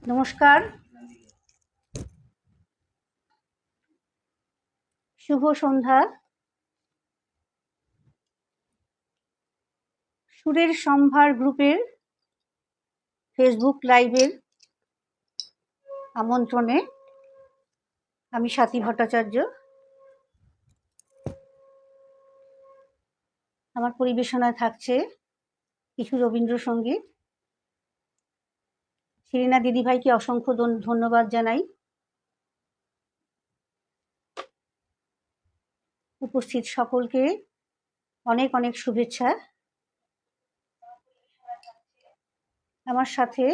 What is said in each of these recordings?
নমস্কার, শুভ সন্ধ্যা। সুরের সম্ভার গ্রুপের ফেসবুক লাইভের আমন্ত্রণে আমি স্বাতী ভট্টাচার্য আমার পরিবেশনায় থাকছে কিছু রবীন্দ্রসঙ্গীত। শিরিনা দিদিভাইকে অসংখ্য ধন্যবাদ জানাই। উপস্থিত সকলকে অনেক অনেক শুভেচ্ছা। আমার সাথে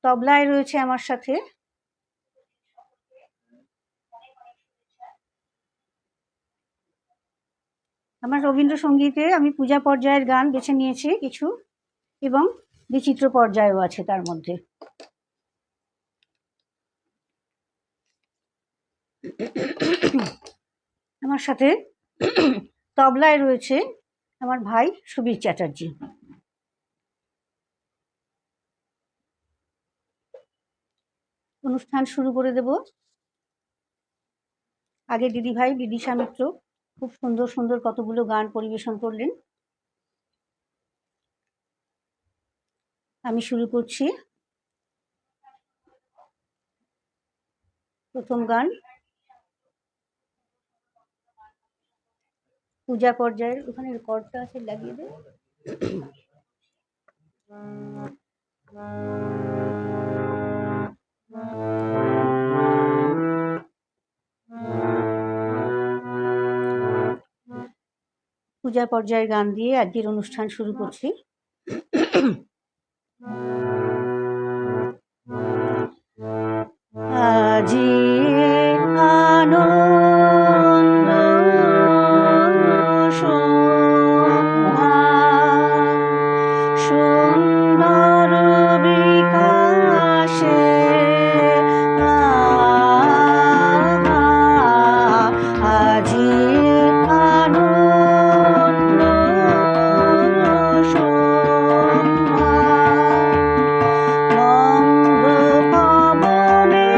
তবলায় রয়েছে আমার সাথে আমার রবীন্দ্রসঙ্গীতে আমি পূজা পর্যায়ের গান বেছে নিয়েছি কিছু, এবং বিচিত্র পর্যায়ও আছে তার মধ্যে। আমার সাথে তবলায় রয়েছে আমার ভাই সুবীর চ্যাটার্জি। অনুষ্ঠান শুরু করে দেব। আগে দিদিভাই বিদিশা মিত্র খুব সুন্দর সুন্দর কতগুলো গান পরিবেশন করলেন। আমি শুরু করছি। প্রথম গান পূজা পর্যায়ের, ওখানে রেকর্ডটা আছে, লাগিয়ে দে। পূজা পর্যায়ের গান দিয়ে আজকের অনুষ্ঠান শুরু করছি। আজি আনন্দ সন্ধ্যা, সুন্দর বিকাশে আজি আনন্দ সন্ধ্যা, মন্দ পবনে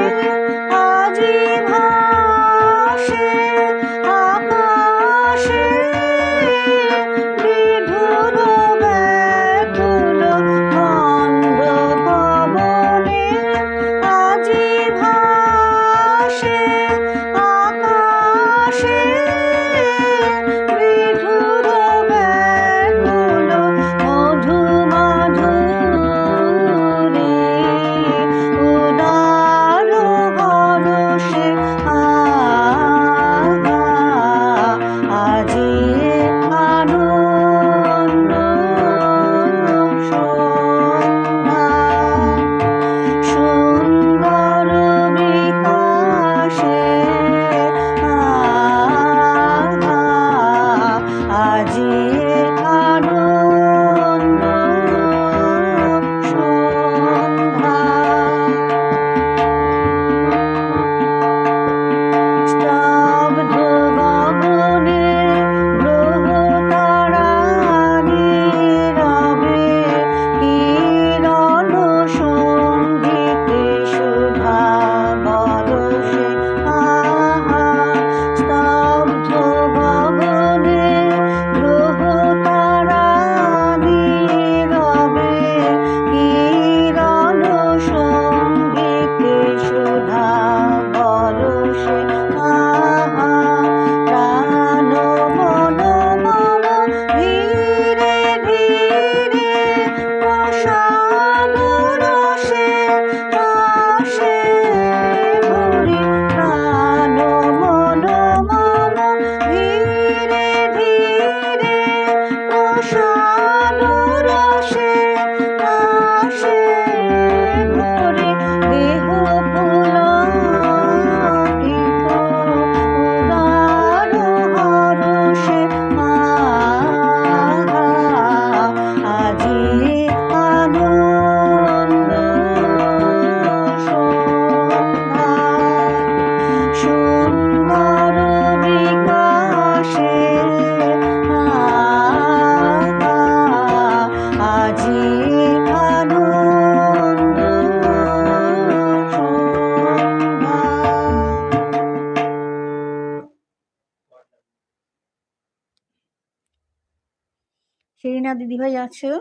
সেরিনা দিদিভাই আছো,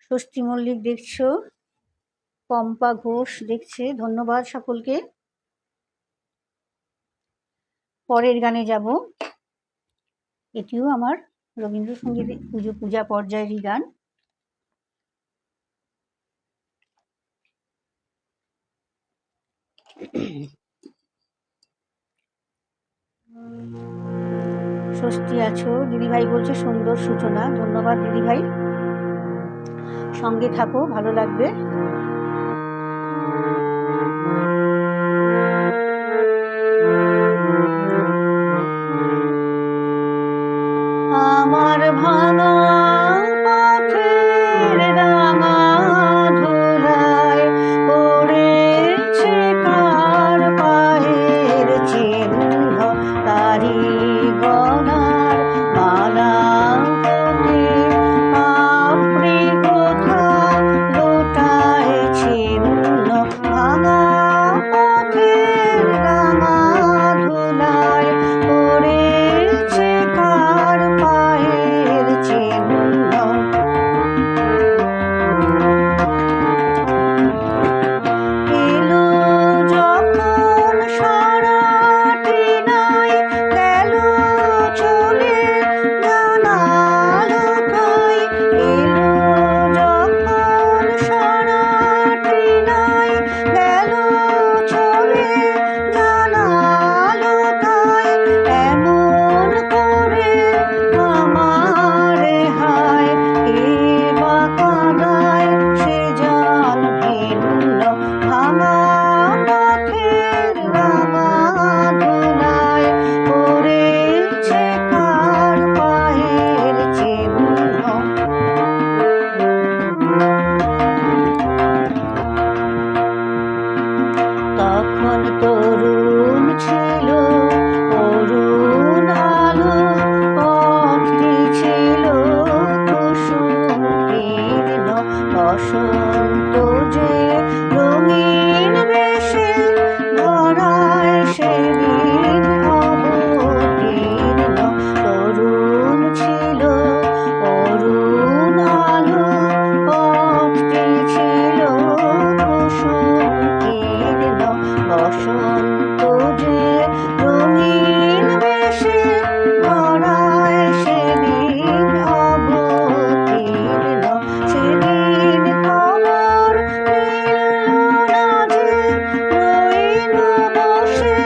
ষষ্ঠী মল্লিক দেখছো, পম্পা ঘোষ দেখছে, ধন্যবাদ সকলকে। পরের গানে যাব, এটিও আমার রবীন্দ্রসঙ্গীত পূজা পর্যায়েরই গান। ষষ্ঠী আছো, দিদিভাই বলছে সুন্দর সূচনা, ধন্যবাদ দিদিভাই, সঙ্গে থাকো, ভালো লাগবে। আমার ভাঙা পথের রাঙা ধুলায় পড়েছে কার পায়ের চিহ্ন, তারি গলার মালা হতে আপনি কোথা লোটায় ছিন্ন। ভাঙা পথের রাঙা ধুলায় পড়েছে কার পায়ের চিহ্ন। এলো যখন সারাটি নাই, গেল চলে জানালো তাই। এলো যখন সারাটি নাই, গেল চলে জানালো তাই। এমন করে আমারে হায়, এ বা কাদায় সে জান ভিন্ন। ভাঙা পথের রাঙা ধুলায় পড়েছে কার পায়ের চিহ্ন। তখন তরুণ ছিল অরুণ আলো, পথটি ছিল কুসুম কীর্ণ। বসন্ত যে রঙিন বেশে ধরায় সেদিন অবতীর্ণ। তরুণ ছিল অরুণ আলো, পথটি ছিল কুসুম কীর্ণ। বসন্ত যে রঙিন বেশে ধরায় সেদিন অবতীর্ণ। সেদিন খবর নিল না যে, রইল বসে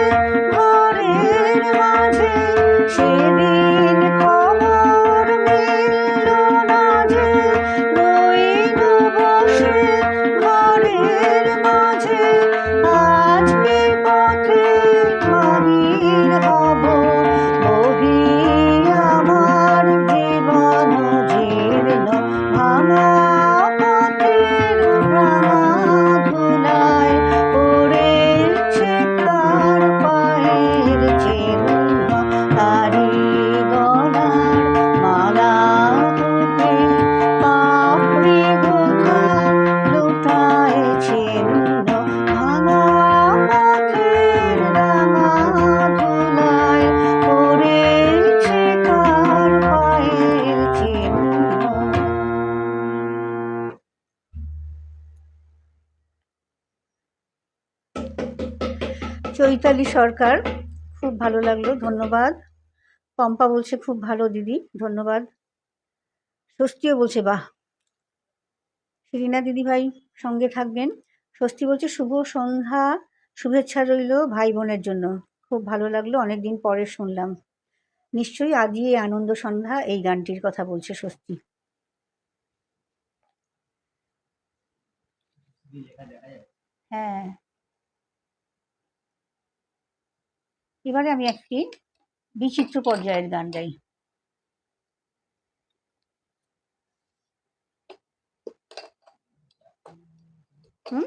ঘরের মাঝে। সেদিন খবর নিল না যে, রইল বসে ঘরের মাঝে। আজকে পথে বাহির হব, বহি আমার জীবন জীর্ণ। ভাঙা পথের রাঙা ধুলায় পড়েছে কার পায়ের চিহ্ন। তারি গলার মালা হতে পাপড়ি কোথা লোটায় ছিন্ন। ভাঙা পথের রাঙা ধুলায় পড়েছে কার পায়ের চিহ্ন। চৈতালি সরকার, খুব ভালো লাগলো, ধন্যবাদ। পম্পা বলছে খুব ভালো দিদি, ধন্যবাদ। ষষ্ঠীও বলছে বাহ। শিরিনা দিদিভাই সঙ্গে থাকবেন। ষষ্ঠী বলছে শুভ সন্ধ্যা, শুভেচ্ছা রইল ভাই বোনের জন্য, খুব ভালো লাগলো, অনেকদিন পরে শুনলাম। নিশ্চয়ই আজই এই আনন্দ সন্ধ্যা এই গানটির কথা বলছে ষষ্ঠী। হ্যাঁ, এবারে আমি একটি বিচিত্র পর্যায়ের গান গাই। হুম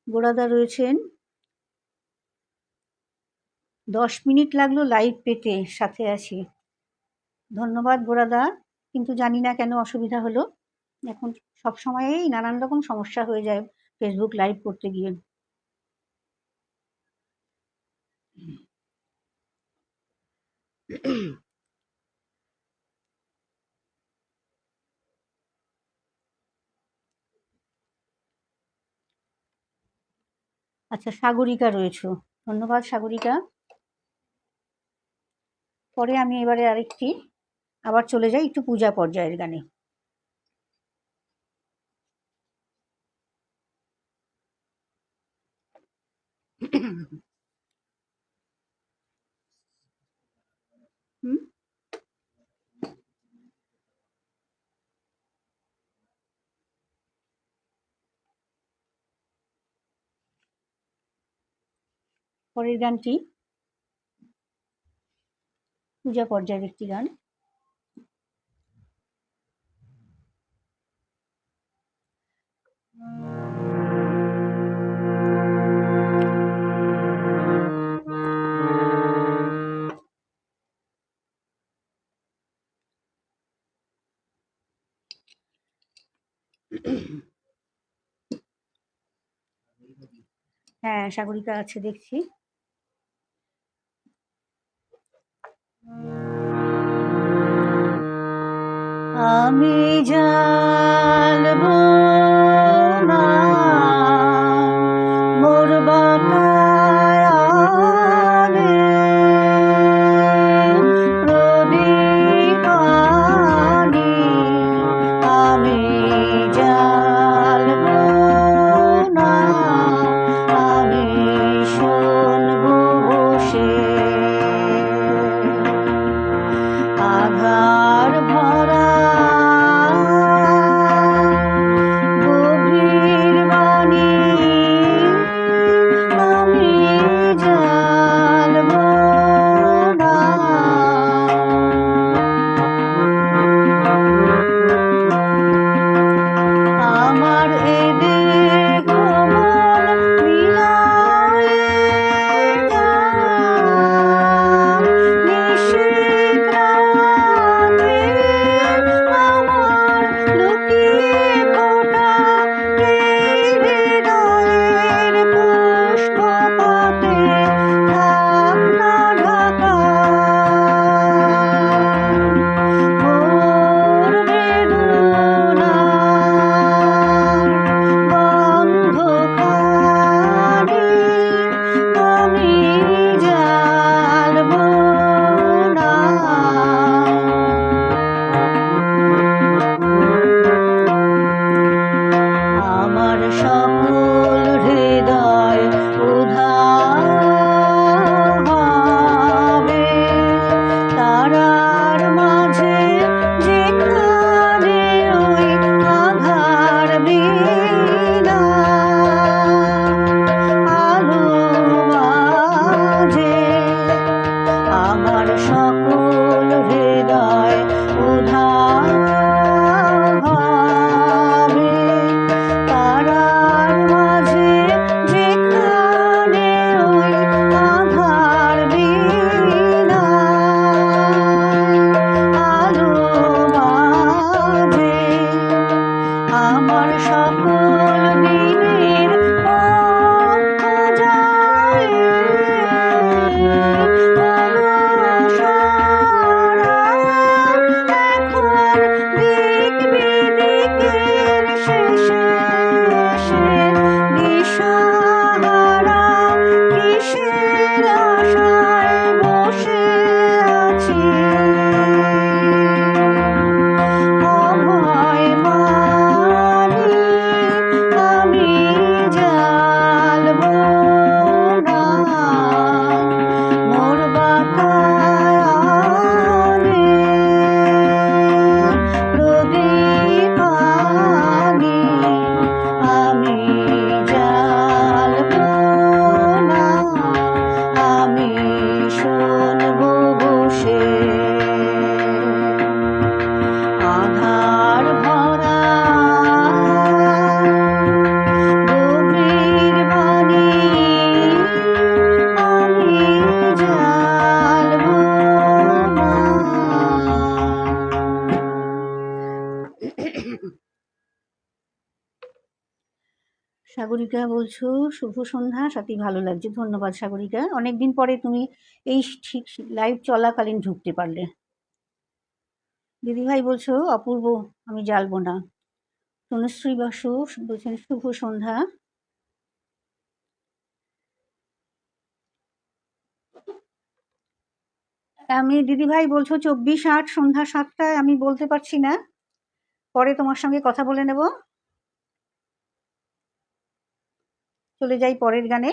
গোড়াদা রয়েছেন, 10 মিনিট লাগলো লাইভ পেতে, সাথে আছি। ধন্যবাদ গোড়াদা, কিন্তু জানি না কেন অসুবিধা হলো। এখন সব সময়েই নানান রকম সমস্যা হয়ে যায় ফেসবুক লাইভ করতে গিয়ে। আচ্ছা, সাগরিকা রয়েছে, ধন্যবাদ সাগরিকা। পরে আমি এবারে আরেকটি আবার চলে যাই একটু পূজা পর্যায়ের গানে। পরের গানটি পূজা পর্যায়ের একটি গান। হ্যাঁ, সাগরিকা আছে দেখছি। আমি জ্বালবো না মোর বাতায় প্রদীপ আনি, আমি জ্বালবো না, আমি শুনবো বসে আধার ভরা সাগরিকা বলছো শুভ সন্ধ্যা, সাথী ভালো লাগছে। ধন্যবাদ সাগরিকা, অনেকদিন পরে তুমি এই ঠিক লাইভ চলাকালীন ঢুকতে পারলে। দিদিভাই বলছো অপূর্ব আমি জ্বালবো না। তনুশ্রী বাসু বলছেন শুভ সন্ধ্যা। আমি দিদিভাই বলছো 24/8 সন্ধ্যা 7টায়, আমি বলতে পারছি না, পরে তোমার সঙ্গে কথা বলে নেব। চলে যাই পরের গানে।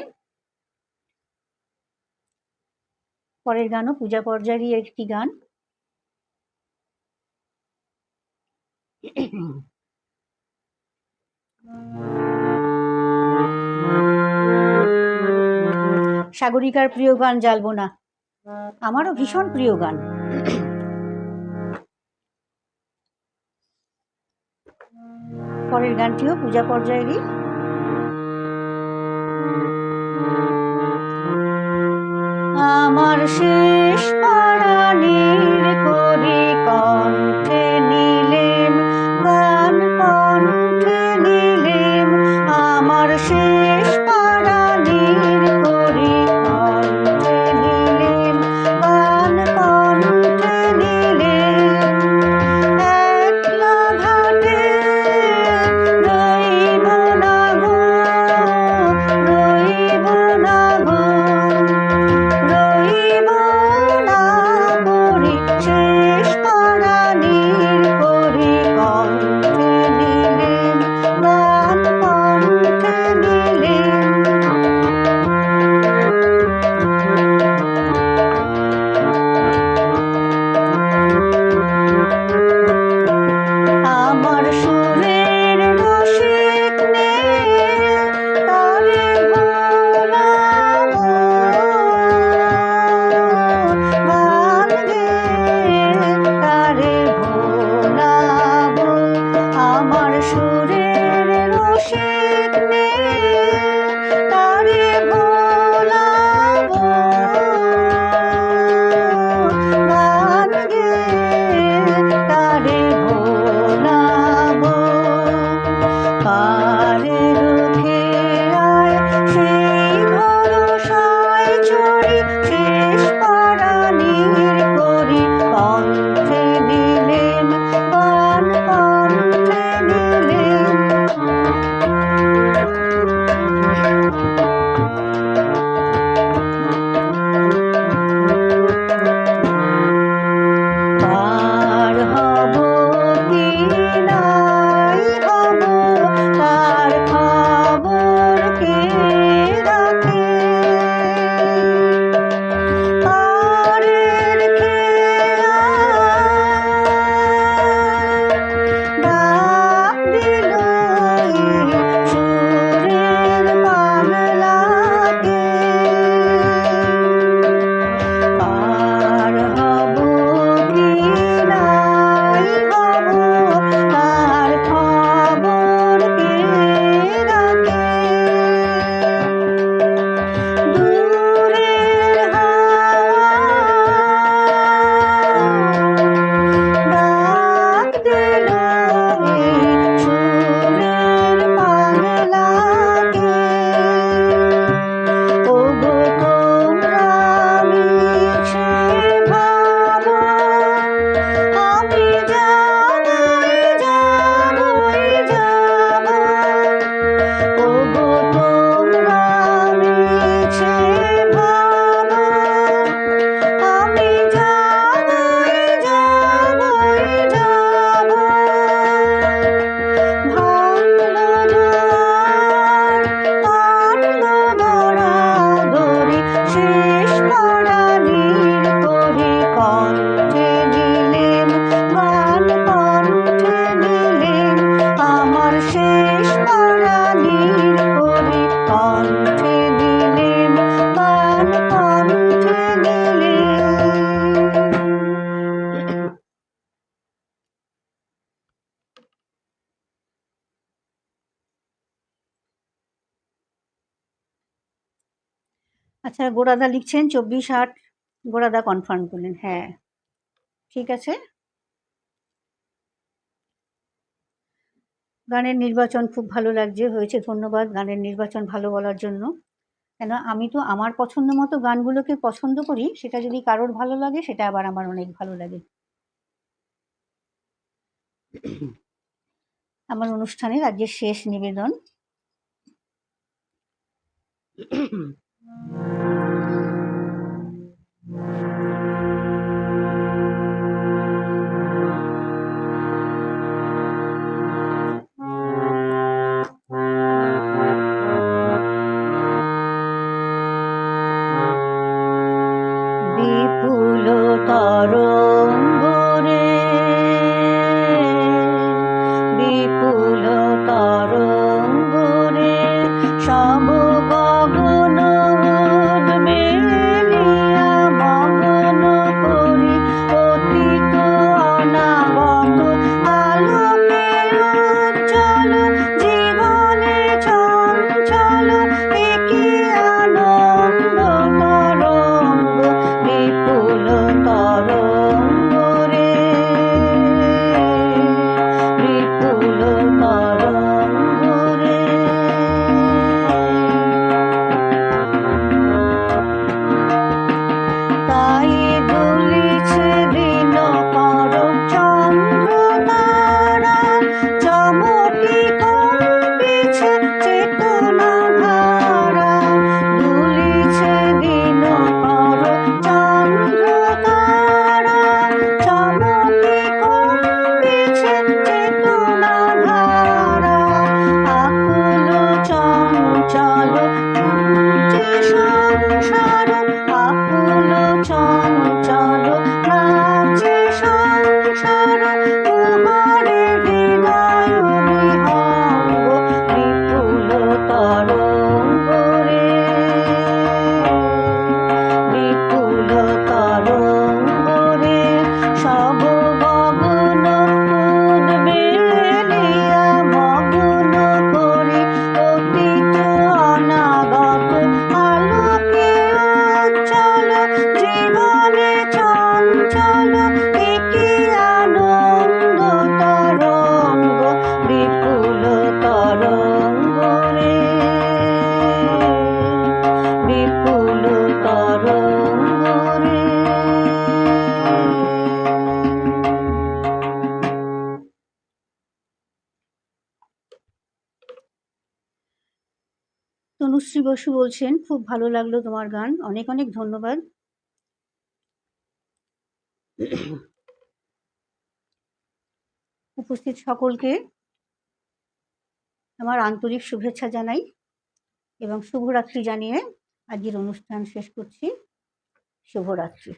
পরের গানও পূজা পর্যায়েরই একটি গান। সাগরিকার প্রিয় গান জ্বালবো না, আমারও ভীষণ প্রিয় গান। পরের গানটিও পূজা পর্যায়েরই। আমার শেষ পরাণের করি কণ্ঠে নিলেম গান, কণ্ঠে নিলেম আমার শেষ পরাণের করি কণ্ঠে নিলেম গান, কণ্ঠে নিলেম একলা ঘাটে রইব না গো, রইব না গো, রইব না করি শেষ পরাণের করি কণ্ঠে নিলেম গান, কণ্ঠে নিলেম। আমার সুরের রসিক নে তারে ভোলাবো, গান গেয়ে তারে ভোলাবো। আমার সুরের রসিক নে তারে ভোলাবো, গান গেয়ে তারে ভোলাবো। পারে রুখে আয় সেই ভরসায় চড়ি শেষ পরাণের করি কণ্ঠে নিলেম গান, কণ্ঠে নিলেম। পার হব কি নাই হব তার খবর কে রাখে, পারের খেয়া ডাক দিল এই সুরের পাগলাকে। পার হব কি নাই হব তার খবর কে রাখে, দূরের হাওয়া ডাক দিল এই সুরের পাগলাকে। ওগো তোমরা মিছে ভাবো আমি যাবই যাবই যাব, ওগো তোমরা মিছে ভাবো আমি যাবই যাবই যাব। ভাঙলো দুয়ার কাটলো দরাদরি শেষ পরাণের করি কণ্ঠে নিলেম গান, কণ্ঠে নিলেম আমার শেষ পরাণের করি কণ্ঠে নিলেম গান, কণ্ঠে নিলেম। আচ্ছা, গোড়াদা লিখছেন 24/8, গোড়াদা কনফার্ম করলেন, হ্যাঁ ঠিক আছে। গানের নির্বাচন খুব ভালো লাগছে, হয়েছে, ধন্যবাদ গানের নির্বাচন ভালো বলার জন্য। কেন আমি তো আমার পছন্দ মতো গানগুলোকে পছন্দ করি, সেটা যদি কারোর ভালো লাগে সেটা আবার আমার অনেক ভালো লাগে। আমার অনুষ্ঠানের আজকের শেষ নিবেদন। বিপুল তরঙ্গরে, বিপুল তরঙ্গরে সব গগন উদ্বেলিয়া মগন করি অতীত অনাগত আলোকে উজ্জ্বল জীবনে চঞ্চল একি আনন্দ তরঙ্গ বিপুল তরঙ্গ রে, বিপুল তরঙ্গ রে। তাই দুলিছে দিনকর চন্দ্র তারা, চমকি কম্পিছে চেতনা ধারা। দুলিছে দিনকর চন্দ্র তারা, চমকি কম্পিছে চেতনা ধারা। আকুল চঞ্চল যে সংসার, আকুল চঞ্চল নাচে সংসার। উহারে হৃদয় বিহঙ্গ বিপুল তরঙ্গ রে, বিপুল তরঙ্গ রে সব গগন উদ্বেলিয়া মগন করি অতীত অনাগত আলোকে উজ্জ্বল জীবনে চঞ্চল একি আনন্দ তরঙ্গ বিপুল তরঙ্গ রে, বিপুল তরঙ্গ রে। তনুশ্রী বসু বলছেন, খুব ভালো লাগলো তোমার গান, অনেক অনেক ধন্যবাদ। উপস্থিত সকলকে আমার আন্তরিক শুভেচ্ছা জানাই এবং শুভরাত্রি জানিয়ে আজকের অনুষ্ঠান শেষ করছি। শুভরাত্রি।